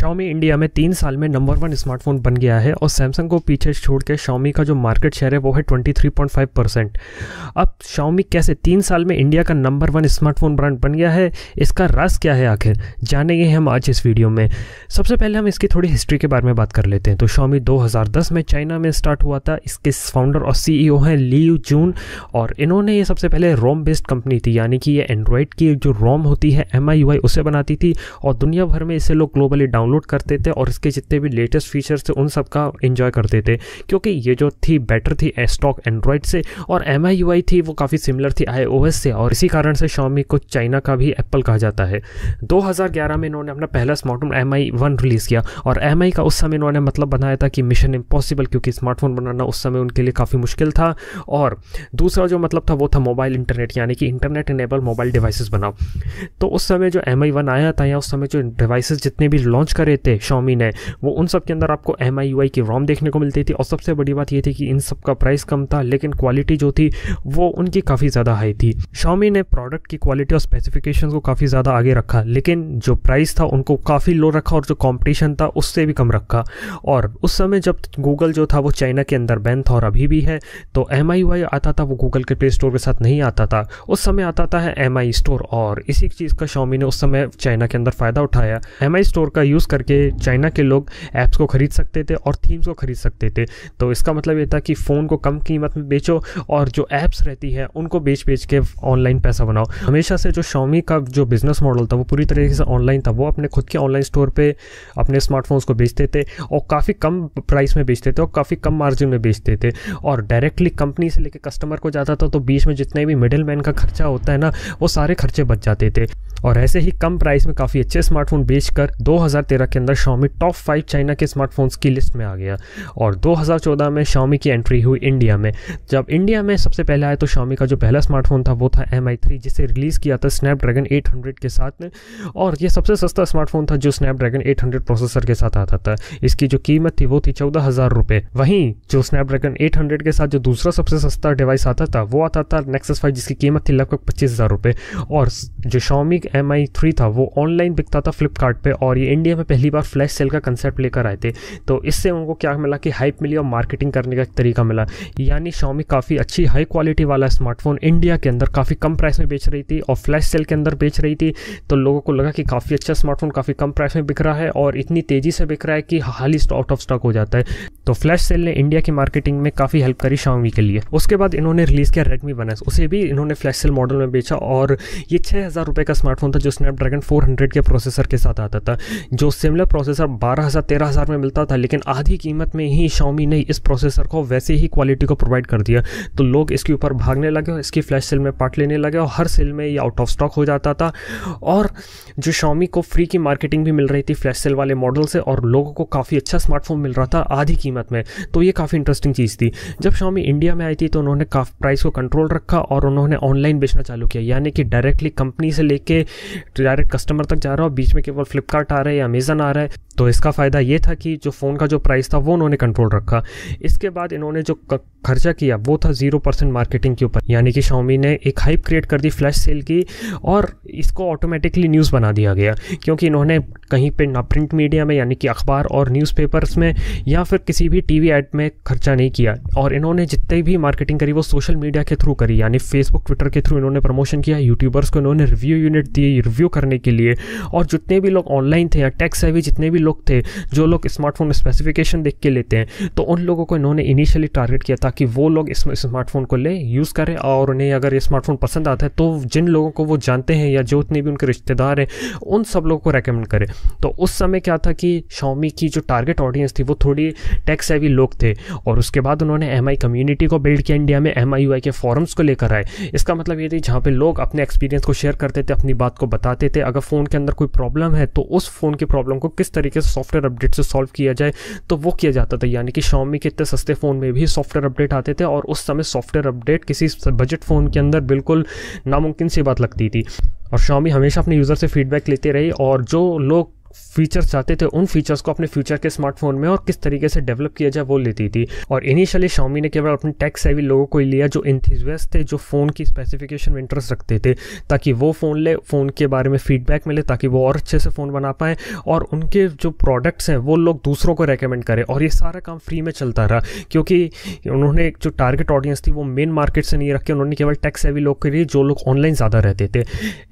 Xiaomi India में 3 साल में नंबर 1 स्मार्टफोन बन गया है और सैमसंग को पीछे छोड़ के Xiaomi का जो मार्केट शेयर है वो है 23.5%। अब Xiaomi कैसे 3 साल में इंडिया का नंबर 1 स्मार्टफोन ब्रांड बन गया है, इसका राज क्या है आखिर, जानेंगे हम आज इस वीडियो में। सबसे पहले हम इसकी थोड़ी हिस्ट्री के बारे में बात कर लेते हैं। तो Xiaomi 2010 में चाइना में स्टार्ट हुआ था। इसके फाउंडर और CEO हैं ली जून, और इन्होंने ये सबसे पहले रोम बेस्ड कंपनी थी, यानी कि ये एंड्रॉयड की जो रोम होती है MIUI उसे बनाती थी और दुनिया भर में इसे लोग ग्लोबली डाउनलोड करते थे और इसके जितने भी लेटेस्ट फीचर्स थे उन सब का एंजॉय करते थे, क्योंकि ये जो थी बेटर थी स्टॉक एंड्रॉयड से, और MIUI थी वो काफ़ी सिमिलर थी iOS से, और इसी कारण से Xiaomi को चाइना का भी एप्पल कहा जाता है। 2011 में इन्होंने अपना पहला स्मार्टफोन MI 1 रिलीज़ किया, और MI का उस समय इन्होंने मतलब बनाया था कि मिशन इम्पॉसिबल, क्योंकि स्मार्टफोन बनाना उस समय उनके लिए काफ़ी मुश्किल था। और दूसरा जो मतलब था वो था मोबाइल इंटरनेट, यानी कि इंटरनेट इनेबल मोबाइल डिवाइसेस बनाओ। तो उस समय जो MI 1 आया था, या उस समय जो डिवाइसेस जितने भी लॉन्च करे थे Xiaomi ने, वो उन सब के अंदर आपको MIUI की रोम देखने को मिलती थी। और सबसे बड़ी बात ये थी कि इन सब का प्राइस कम था, लेकिन क्वालिटी जो थी वो उनकी काफ़ी ज़्यादा हाई थी। Xiaomi ने प्रोडक्ट की क्वालिटी और स्पेसिफिकेशंस को काफ़ी ज़्यादा आगे रखा, लेकिन जो प्राइस था उनको काफ़ी लो रखा, और जो कंपटीशन था उससे भी कम रखा। और उस समय जब गूगल जो था वो चाइना के अंदर बैन था, और अभी भी है, तो MIUI आता था वो गूगल के प्ले स्टोर के साथ नहीं आता था, उस समय आता था MI स्टोर। और इसी चीज़ का Xiaomi ने उस समय चाइना के अंदर फ़ायदा उठाया। MI स्टोर का यूज़ करके चाइना के लोग ऐप्स को खरीद सकते थे और थीम्स को खरीद सकते थे। तो इसका मतलब ये था कि फ़ोन को कम कीमत में बेचो और जो ऐप्स रहती है उनको बेच के ऑनलाइन पैसा बनाओ। हमेशा से जो Xiaomi का जो बिज़नेस मॉडल था वो पूरी तरीके से ऑनलाइन था। वो अपने खुद के ऑनलाइन स्टोर पे अपने स्मार्टफोन्स को बेचते थे, और काफ़ी कम प्राइस में बेचते थे और काफ़ी कम मार्जिन में बेचते थे, और डायरेक्टली कंपनी से लेकर कस्टमर को जाता था। तो बीच में जितने भी मिडिल मैन का खर्चा होता है ना, वो सारे खर्चे बच जाते थे। और ऐसे ही कम प्राइस में काफ़ी अच्छे स्मार्टफोन बेचकर 2013 के अंदर Xiaomi टॉप 5 चाइना के स्मार्टफोन्स की लिस्ट में आ गया। और 2014 में Xiaomi की एंट्री हुई इंडिया में। जब इंडिया में सबसे पहले आया तो Xiaomi का जो पहला स्मार्टफोन था वो था MI 3, जिसे रिलीज़ किया था स्नैपड्रैगन 800 के साथ में, और ये सबसे सस्ता स्मार्टफोन था जो स्नैपड्रैगन 800 प्रोसेसर के साथ आता था। इसकी जो कीमत थी वो थी 14,000 रुपये। वहीं जो स्नैपड्रैगन 800 के साथ जो दूसरा सबसे सस्ता डिवाइस आता था वो आता था Nexus 5, जिसकी कीमत थी लगभग 25,000 रुपये। और जो Xiaomi MI 3 था वो ऑनलाइन बिकता था फ्लिपकार्ट पे, और ये इंडिया में पहली बार फ्लैश सेल का कंसेप्ट लेकर आए थे। तो इससे उनको क्या मिला कि हाइप मिली और मार्केटिंग करने का तरीका मिला। यानी Xiaomi काफ़ी अच्छी हाई क्वालिटी वाला स्मार्टफोन इंडिया के अंदर काफ़ी कम प्राइस में बेच रही थी और फ्लैश सेल के अंदर बेच रही थी। तो लोगों को लगा कि काफ़ी अच्छा स्मार्टफोन काफ़ी कम प्राइस में बिक रहा है, और इतनी तेज़ी से बिक रहा है कि हाल ही आउट ऑफ स्टॉक हो जाता है। तो फ्लैश सेल ने इंडिया की मार्केटिंग में काफ़ी हेल्प करी Xiaomi के लिए। उसके बाद इन्होंने रिलीज़ किया Redmi 1S, उसे भी इन्होंने फ्लैश सेल मॉडल में बेचा, और ये 6,000 रुपये का स्मार्टफोन था जो स्नैपड्रैगन 400 के प्रोसेसर के साथ आता था। जो सिमिलर प्रोसेसर 12,000-13,000 में मिलता था, लेकिन आधी कीमत में ही Xiaomi ने इस प्रोसेसर को वैसे ही क्वालिटी को प्रोवाइड कर दिया। तो लोग इसके ऊपर भागने लगे और इसकी फ्लैश सेल में पार्ट लेने लगे, और हर सेल में ये आउट ऑफ स्टॉक हो जाता था। और जो Xiaomi को फ्री की मार्केटिंग भी मिल रही थी फ्लैश सेल वाले मॉडल से, और लोगों को काफ़ी अच्छा स्मार्टफोन मिल रहा था आधी कीमत में। तो ये काफ़ी इंटरेस्टिंग चीज़ थी। जब Xiaomi इंडिया में आई थी तो उन्होंने काफ़ी प्राइस को कंट्रोल रखा, और उन्होंने ऑनलाइन बेचना चालू किया, यानी कि डायरेक्टली कंपनी से लेके डायरेक्ट कस्टमर तक जा रहा है, और बीच में केवल फ्लिपकार्ट आ रहा है या अमेजन आ रहा है। तो इसका फ़ायदा ये था कि जो फ़ोन का जो प्राइस था वो उन्होंने कंट्रोल रखा। इसके बाद इन्होंने जो खर्चा किया वो था 0% मार्केटिंग के ऊपर, यानी कि Xiaomi ने एक हाइप क्रिएट कर दी फ्लैश सेल की, और इसको ऑटोमेटिकली न्यूज़ बना दिया गया, क्योंकि इन्होंने कहीं पे ना प्रिंट मीडिया में, यानी कि अखबार और न्यूज़पेपर्स में, या फिर किसी भी टीवी ऐड में खर्चा नहीं किया। और इन्होंने जितनी भी मार्केटिंग करी वो सोशल मीडिया के थ्रू करी, यानी फेसबुक ट्विटर के थ्रू इन्होंने प्रमोशन किया। यूट्यूबर्स को इन्होंने रिव्यू यूनिट दिए रिव्यू करने के लिए, और जितने भी लोग ऑनलाइन थे या टेक सेवी जितने भी लोग थे, जो लोग स्मार्टफोन स्पेसिफिकेशन देख के लेते हैं, तो उन लोगों को इन्होंने इनिशियली टारगेट किया ताकि वो लोग इस स्मार्टफोन को ले यूज़ करें, और उन्हें अगर ये स्मार्टफोन पसंद आता है तो जिन लोगों को वो जानते हैं या जो उतने भी उनके रिश्तेदार हैं उन सब लोगों को रेकमेंड करें। तो उस समय क्या था कि Xiaomi की जो टारगेट ऑडियंस थी वो थोड़ी टेक सेवी लोग थे। और उसके बाद उन्होंने MI कम्युनिटी को बिल्ड किया इंडिया में, MIUI के फॉरम्स को लेकर आए। इसका मतलब ये थी जहाँ पे लोग अपने एक्सपीरियंस को शेयर करते थे, अपनी बात को बताते थे। अगर फ़ोन के अंदर कोई प्रॉब्लम है तो उस फ़ोन की प्रॉब्लम को किस तरीके से सॉफ्टवेयर अपडेट से सॉल्व किया जाए, तो वो किया जाता था। यानी कि Xiaomi के इतने सस्ते फ़ोन में भी सॉफ्टवेयर अपडेट आते थे, और उस समय सॉफ्टवेयर अपडेट किसी बजट फ़ोन के अंदर बिल्कुल नामुमकिन सी बात लगती थी। और Xiaomi हमेशा अपने यूज़र से फीडबैक लेते रही, और जो लोग फीचर्स चाहते थे उन फीचर्स को अपने फ्यूचर के स्मार्टफोन में और किस तरीके से डेवलप किया जाए वो लेती थी। और इनिशियली Xiaomi ने केवल अपने टेक सेवी लोगों को ही लिया जो एंथुसियास्ट थे, जो फ़ोन की स्पेसिफिकेशन में इंटरेस्ट रखते थे, ताकि वो फ़ोन ले, फ़ोन के बारे में फीडबैक मिले, ताकि वो और अच्छे से फ़ोन बना पाएँ और उनके जो प्रोडक्ट्स हैं वो लोग दूसरों को रेकमेंड करें। और ये सारा काम फ्री में चलता रहा क्योंकि उन्होंने जो टारगेट ऑडियंस थी वो मेन मार्केट से नहीं रख के उन्होंने केवल टेक सेवी लोग के लिए, जो लोग ऑनलाइन ज़्यादा रहते थे।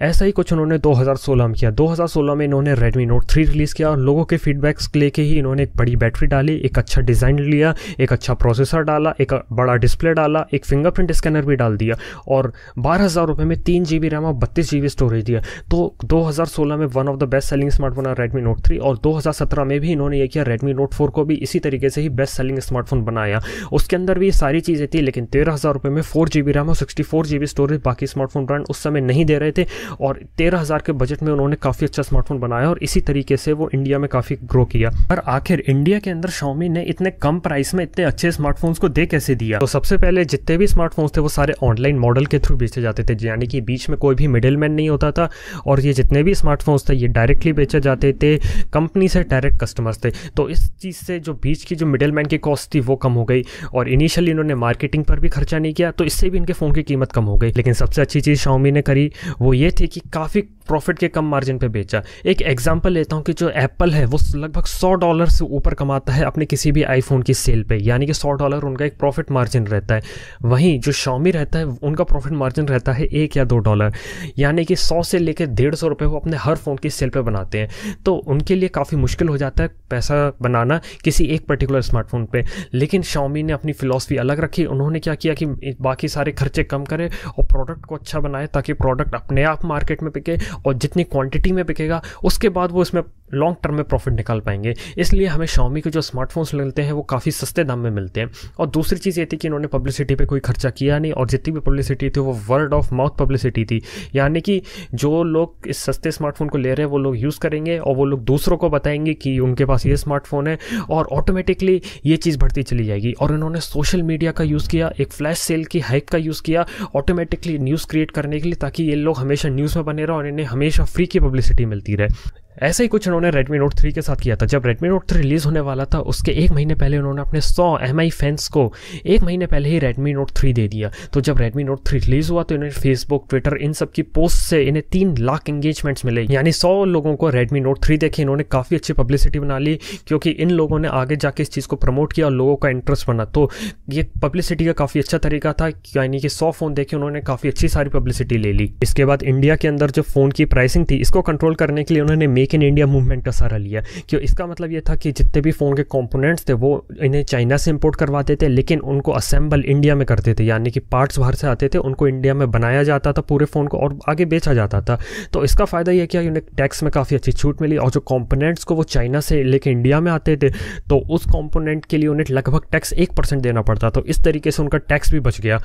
ऐसा ही कुछ उन्होंने 2016 में किया। 2016 में इन्होंने Redmi Note 3 रिलीज़ किया और लोगों के फीडबैक्स लेके ही इन्होंने एक बड़ी बैटरी डाली, एक अच्छा डिज़ाइन लिया, एक अच्छा प्रोसेसर डाला, एक बड़ा डिस्प्ले डाला, एक फिंगरप्रिंट स्कैनर भी डाल दिया और 12,000 रुपये में 3 GB रैम और 32 GB स्टोरेज दिया। तो 2016 में one of the best selling smartphone है Redmi Note 3 और 2017 में भी इन्होंने ये किया, Redmi Note 4 को भी इसी तरीके से ही बेस्ट सेलिंग स्मार्टफोन बनाया। उसके अंदर भी सारी चीज़ें थी, लेकिन 13,000 रुपये में 4 GB रैम और 64 GB स्टोरेज बाकी स्मार्टफोन ब्रांड उस समय नहीं दे रहे थे और 13,000 के बजट में उन्होंने काफ़ी अच्छा स्मार्टफोन बनाया और इसी तरीके से वो इंडिया में काफ़ी ग्रो किया। पर आखिर इंडिया के अंदर Xiaomi ने इतने कम प्राइस में इतने अच्छे स्मार्टफोन्स को दे कैसे दिया? तो सबसे पहले जितने भी स्मार्टफोन्स थे वो सारे ऑनलाइन मॉडल के थ्रू बेचे जाते थे, यानी कि बीच में कोई भी मिडिल मैन नहीं होता था और ये जितने भी स्मार्टफोन्स थे ये डायरेक्टली बेचे जाते थे, कंपनी से डायरेक्ट कस्टमर्स थे। तो इस चीज़ से जो बीच की जो मिडिल मैन की कॉस्ट थी वो कम हो गई और इनिशियली इन्होंने मार्केटिंग पर भी खर्चा नहीं किया, तो इससे भी इनके फ़ोन की कीमत कम हो गई। लेकिन सबसे अच्छी चीज़ Xiaomi ने करी वो ये थी कि काफ़ी प्रॉफिट के कम मार्जिन पे बेचा। एक एग्जांपल लेता हूँ कि जो एप्पल है वो लगभग $100 से ऊपर कमाता है अपने किसी भी आईफोन की सेल पे, यानी कि $100 उनका एक प्रॉफिट मार्जिन रहता है। वहीं जो Xiaomi रहता है उनका प्रॉफिट मार्जिन रहता है $1 या $2, यानी कि 100 से लेकर 150 रुपये वो अपने हर फ़ोन की सेल पे बनाते हैं। तो उनके लिए काफ़ी मुश्किल हो जाता है पैसा बनाना किसी एक पर्टिकुलर स्मार्टफोन पे। लेकिन Xiaomi ने अपनी फिलॉसफी अलग रखी। उन्होंने क्या किया कि बाकी सारे खर्चे कम करे और प्रोडक्ट को अच्छा बनाए ताकि प्रोडक्ट अपने आप मार्केट में बिके और जितनी क्वांटिटी में बिकेगा उसके बाद वो इसमें लॉन्ग टर्म में प्रॉफिट निकाल पाएंगे। इसलिए हमें Xiaomi के जो स्मार्टफोन्स मिलते हैं वो काफ़ी सस्ते दाम में मिलते हैं। और दूसरी चीज़ ये थी कि इन्होंने पब्लिसिटी पे कोई खर्चा किया नहीं और जितनी भी पब्लिसिटी थी वो वर्ड ऑफ माउथ पब्लिसिटी थी, यानी कि जो लोग इस सस्ते स्मार्टफोन को ले रहे हैं वो लोग यूज़ करेंगे और वो लोग दूसरों को बताएंगे कि उनके पास ये स्मार्टफोन है और ऑटोमेटिकली ये चीज़ बढ़ती चली जाएगी। और इन्होंने सोशल मीडिया का यूज़ किया, एक फ्लैश सेल की हाइप का यूज़ किया ऑटोमेटिकली न्यूज़ क्रिएट करने के लिए, ताकि ये लोग हमेशा न्यूज़ में बने रहे और इन्हें हमेशा फ्री की पब्लिसिटी मिलती रहे। ऐसा ही कुछ उन्होंने Redmi Note 3 के साथ किया था। जब Redmi Note 3 रिलीज़ होने वाला था उसके 1 महीने पहले उन्होंने अपने 100 MI फैंस को 1 महीने पहले ही Redmi Note 3 दे दिया। तो जब Redmi Note 3 रिलीज़ हुआ तो इन्हें फेसबुक, ट्विटर इन सब की पोस्ट से इन्हें 3 लाख एंगेजमेंट्स मिले, यानी 100 लोगों को Redmi Note 3 देखे। इन्होंने काफ़ी अच्छी पब्लिसिटी बना ली क्योंकि इन लोगों ने आगे जाके इस चीज़ को प्रमोट किया और लोगों का इंटरेस्ट बना। तो ये पब्लिसिटी का काफ़ी अच्छा तरीका था, यानी कि 100 फ़ोन देखे उन्होंने काफ़ी अच्छी सारी पब्लिसिटी ले ली। इसके बाद इंडिया के अंदर जो फ़ोन की प्राइसिंग थी इसको कंट्रोल करने के लिए उन्होंने मेक इन इंडिया मूवमेंट का सहारा लिया। क्यों? इसका मतलब ये था कि जितने भी फ़ोन के कंपोनेंट्स थे वो इन्हें चाइना से इंपोर्ट करवाते थे, लेकिन उनको असेंबल इंडिया में करते थे, यानी कि पार्ट्स बाहर से आते थे, उनको इंडिया में बनाया जाता था पूरे फ़ोन को और आगे बेचा जाता था। तो इसका फ़ायदा ये किया उन्हें टैक्स में काफ़ी अच्छी छूट मिली और जो कंपोनेंट्स को वो चाइना से लेके इंडिया में आते थे तो उस कंपोनेंट के लिए उन्हें लगभग टैक्स 1% देना पड़ता। तो इस तरीके से उनका टैक्स भी बच गया।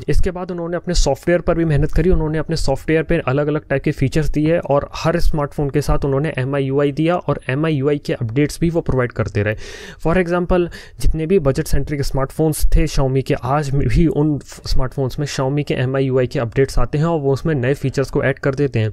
इसके बाद उन्होंने अपने सॉफ्टवेयर पर भी मेहनत करी। उन्होंने अपने सॉफ्टवेयर पर अलग अलग टाइप के फीचर्स दिए और हर स्मार्टफोन के साथ उन्होंने MIUI दिया और MIUI के अपडेट्स भी वो प्रोवाइड करते रहे। फॉर एग्जांपल जितने भी बजट सेंट्रिक स्मार्टफोन्स थे Xiaomi के, आज भी उन स्मार्टफोन्स में Xiaomi के MIUI के अपडेट्स आते हैं और वो उसमें नए फीचर्स को ऐड कर देते हैं।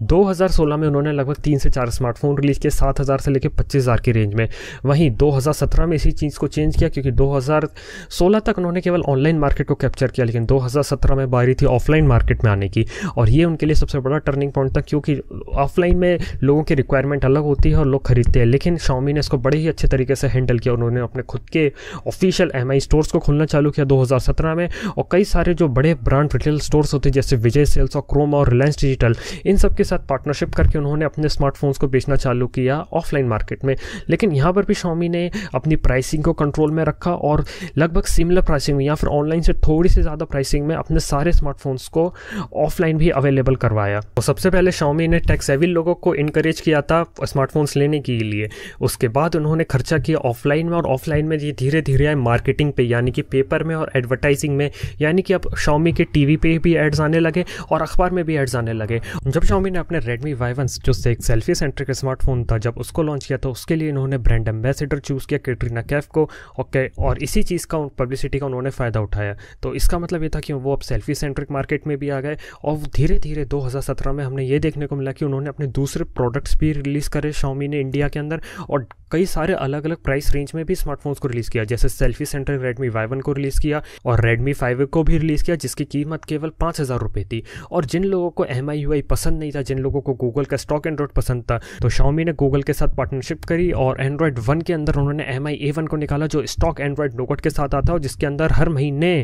2016 में उन्होंने लगभग 3 से 4 स्मार्टफोन रिलीज़ किए 7,000 से लेकर 25,000 की रेंज में। वहीं 2017 में इसी चीज़ को चेंज किया क्योंकि 2016 तक उन्होंने केवल ऑनलाइन मार्केट को कैप्चर किया, लेकिन 2017 में बारी थी ऑफलाइन मार्केट में आने की और ये उनके लिए सबसे बड़ा टर्निंग पॉइंट था क्योंकि ऑफलाइन में लोगों की रिक्वायरमेंट अलग होती है और लोग खरीदते हैं, लेकिन Xiaomi ने इसको बड़े ही अच्छे तरीके से हैंडल किया। उन्होंने अपने खुद के ऑफिशियल MI स्टोर्स को खोलना चालू किया 2017 में और कई सारे जो बड़े ब्रांड रिटेल स्टोर्स होते हैं जैसे विजय सेल्स और क्रोमा और रिलायंस डिजिटल, इन सब के साथ पार्टनरशिप करके उन्होंने अपने स्मार्टफोन्स को बेचना चालू किया ऑफलाइन मार्केट में। लेकिन यहाँ पर भी Xiaomi ने अपनी प्राइसिंग को कंट्रोल में रखा और लगभग सिमिलर प्राइसिंग में या फिर ऑनलाइन से थोड़ी सी ज़्यादा प्राइसिंग में अपने सारे स्मार्टफोन्स को ऑफलाइन भी अवेलेबल करवाया। तो सबसे पहले Xiaomi ने टेक सेवी लोगों को इनकरेज किया था स्मार्टफोन्स लेने के लिए। उसके बाद उन्होंने खर्चा किया ऑफलाइन में और ऑफलाइन में ये धीरे धीरे आए मार्केटिंग पे, यानी कि पेपर में और एडवर्टाइजिंग में, यानी कि अब Xiaomi के टीवी पे भी एड्स आने लगे और अखबार में भी एड्स आने लगे। जब Xiaomi ने अपने Redmi Y1 जो एक सेल्फी सेंट्रिक स्मार्टफोन था, जब उसको लॉन्च किया तो उसके लिए इन्होंने ब्रांड एम्बेसडर चूज़ किया कैटरीना कैफ को। ओके, और इसी चीज़ का पब्लिसिटी का उन्होंने फ़ायदा उठाया। तो इसका मतलब ये था कि वो अब सेल्फी सेंट्रिक मार्केट में भी आ गए। और धीरे धीरे 2017 में हमने ये देखने को मिला कि उन्होंने अपने दूसरे प्रोडक्ट्स भी रिलीज़ करे Xiaomi ने इंडिया के अंदर, और कई सारे अलग अलग प्राइस रेंज में भी स्मार्टफोन्स को रिलीज़ किया। जैसे सेल्फी सेंट्रिक Redmi Y1 को रिलीज़ किया और Redmi 5 को भी रिलीज़ किया, जिसकी कीमत केवल 5,000 रुपये थी। और जिन लोगों को MIUI पसंद नहीं था, जिन लोगों को गूगल का स्टॉक एंड्रॉइड पसंद था, तो Xiaomi ने गूगल के साथ पार्टनरशिप करी और एंड्रॉइड 1 के अंदर उन्होंने MI A1 को निकाला, जो स्टॉक एंड्रॉइड नोगट के साथ आता है और जिसके अंदर हर महीने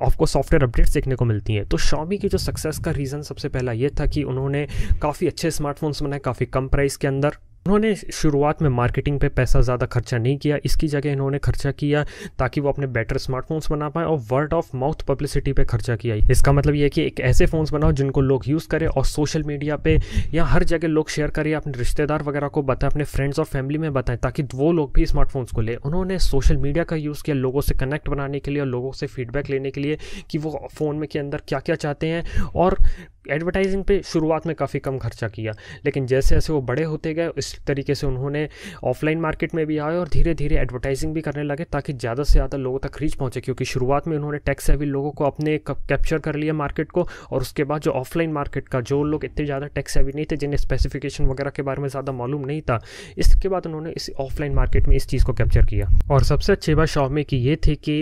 आपको सॉफ्टवेयर अपडेट्स देखने को मिलती हैं। तो Xiaomi की जो सक्सेस का रीज़न सबसे पहला ये था कि उन्होंने काफ़ी अच्छे स्मार्टफोन्स बनाए काफ़ी कम प्राइस के अंदर। उन्होंने शुरुआत में मार्केटिंग पे पैसा ज़्यादा खर्चा नहीं किया, इसकी जगह इन्होंने खर्चा किया ताकि वो अपने बेटर स्मार्टफोन्स बना पाएँ, और वर्ड ऑफ माउथ पब्लिसिटी पे खर्चा किया। इसका मतलब ये है कि एक ऐसे फ़ोन्स बनाओ जिनको लोग यूज़ करें और सोशल मीडिया पे या हर जगह लोग शेयर करें, अपने रिश्तेदार वगैरह को बताएं, अपने फ्रेंड्स और फैमिली में बताएं, ताकि वो लोग भी स्मार्टफोन्स को लें। उन्होंने सोशल मीडिया का यूज़ किया लोगों से कनेक्ट बनाने के लिए और लोगों से फीडबैक लेने के लिए कि वो फ़ोन में के अंदर क्या क्या चाहते हैं। और एडवर्टाइजिंग पे शुरुआत में काफ़ी कम खर्चा किया, लेकिन जैसे जैसे वो बड़े होते गए इस तरीके से उन्होंने ऑफलाइन मार्केट में भी आए और धीरे धीरे एडवर्टाइजिंग भी करने लगे ताकि ज़्यादा से ज़्यादा लोगों तक रीच पहुंचे। क्योंकि शुरुआत में उन्होंने टेक सेवी लोगों को अपने कैप्चर कर लिया मार्केट को, और उसके बाद जो ऑफलाइन मार्केट का जो लोग इतने ज़्यादा टेक सेवी नहीं थे, जिन्हें स्पेसिफिकेशन वगैरह के बारे में ज़्यादा मालूम नहीं था, इसके बाद उन्होंने इस ऑफलाइन मार्केट में इस चीज़ को कैप्चर किया। और सबसे अच्छी बात Xiaomi की ये थी कि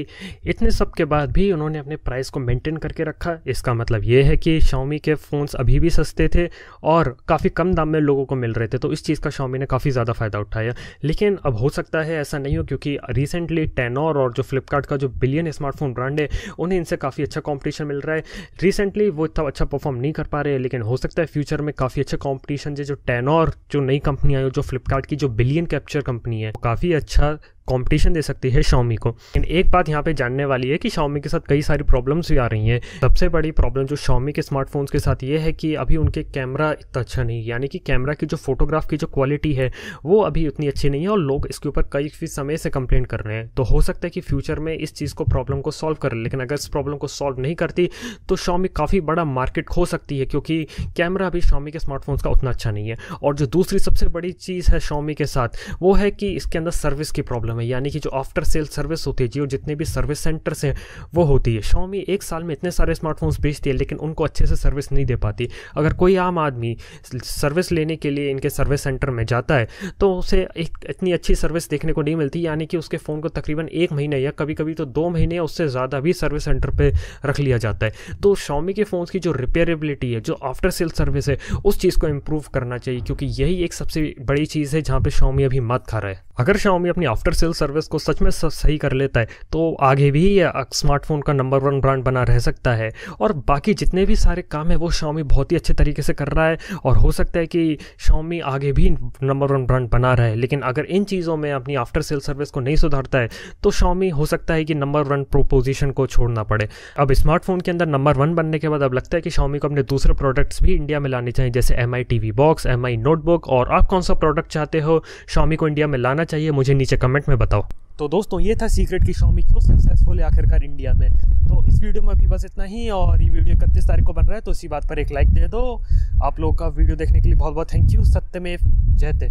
इतने सब के बाद भी उन्होंने अपने प्राइस को मेंटेन करके रखा। इसका मतलब ये है कि Xiaomi के फ़ोन्स अभी भी सस्ते थे और काफ़ी कम दाम में लोगों को मिल रहे थे, तो इस चीज़ का Xiaomi ने काफ़ी ज़्यादा फ़ायदा उठाया। लेकिन अब हो सकता है ऐसा नहीं हो, क्योंकि रिसेंटली टेनोर और जो फ्लिपकार्ट का जो बिलियन स्मार्टफोन ब्रांड है, उन्हें इनसे काफ़ी अच्छा कंपटीशन मिल रहा है। रिसेंटली वो इतना अच्छा परफॉर्म नहीं कर पा रहे हैं, लेकिन हो सकता है फ्यूचर में काफ़ी अच्छा कंपटीशन जो टेनोर जो नई कंपनी आई हो, जो फ्लिपकार्ट की जो बिलियन कैप्चर कंपनी है, काफ़ी अच्छा कंपटीशन दे सकती है Xiaomi को। लेकिन एक बात यहाँ पे जानने वाली है कि Xiaomi के साथ कई सारी प्रॉब्लम्स भी आ रही हैं। सबसे बड़ी प्रॉब्लम जो Xiaomi के स्मार्टफोन्स के साथ ये है कि अभी उनके कैमरा इतना अच्छा नहीं, यानी कि कैमरा की जो फोटोग्राफ की जो क्वालिटी है वो अभी उतनी अच्छी नहीं है, और लोग इसके ऊपर कई समय से कंप्लेंट कर रहे हैं। तो हो सकता है कि फ्यूचर में इस चीज़ को प्रॉब्लम को सॉल्व कर, लेकिन अगर इस प्रॉब्लम को सॉल्व नहीं करती तो Xiaomi काफ़ी बड़ा मार्केट खो सकती है, क्योंकि कैमरा अभी Xiaomi के स्मार्टफोन्स का उतना अच्छा नहीं है। और जो दूसरी सबसे बड़ी चीज़ है Xiaomi के साथ वो है कि इसके अंदर सर्विस की प्रॉब्लम है, यानी कि जो आफ्टर सेल सर्विस होती है, जो जितने भी सर्विस सेंटर्स हैं वो होती है। Xiaomi एक साल में इतने सारे स्मार्टफोन्स बेचती है, लेकिन उनको अच्छे से सर्विस नहीं दे पाती। अगर कोई आम आदमी सर्विस लेने के लिए इनके सर्विस सेंटर में जाता है तो उसे एक इतनी अच्छी सर्विस देखने को नहीं मिलती, यानी कि उसके फ़ोन को तकरीबन 1 महीने या कभी कभी तो 2 महीने या उससे ज़्यादा भी सर्विस सेंटर पर रख लिया जाता है। तो Xiaomi के फ़ोन्स की जो रिपेयरेबिलिटी है, जो आफ्टर सेल सर्विस है, उस चीज़ को इम्प्रूव करना चाहिए, क्योंकि यही एक सबसे बड़ी चीज़ है जहाँ पर Xiaomi अभी मात खा रहा है। अगर Xiaomi अपनी आफ्टर सेल सर्विस को सच में सही कर लेता है तो आगे भी स्मार्टफोन का नंबर 1 ब्रांड बना रह सकता है, और बाकी जितने भी सारे काम है वो Xiaomi बहुत ही अच्छे तरीके से कर रहा है, और हो सकता है कि Xiaomi आगे भी नंबर 1 ब्रांड बना रहा है। लेकिन अगर इन चीज़ों में अपनी आफ्टर सेल सर्विस को नहीं सुधारता है तो Xiaomi हो सकता है कि नंबर 1 प्रोपोजिशन को छोड़ना पड़े। अब स्मार्टफोन के अंदर नंबर 1 बनने के बाद अब लगता है कि Xiaomi को अपने दूसरे प्रोडक्ट्स भी इंडिया में लाने चाहिए, जैसे MI TV box, MI notebook. और आप कौन सा प्रोडक्ट चाहते हो Xiaomi को इंडिया में लाना चाहिए, मुझे नीचे कमेंट में बताओ। तो दोस्तों ये था सीक्रेट कि Xiaomi क्यों सक्सेसफुल है आखिरकार इंडिया में। तो इस वीडियो में अभी बस इतना ही, और ये वीडियो 31 तारीख को बन रहा है, तो इसी बात पर एक लाइक दे दो। आप लोगों का वीडियो देखने के लिए बहुत बहुत थैंक यू। सत्यमेव जयते।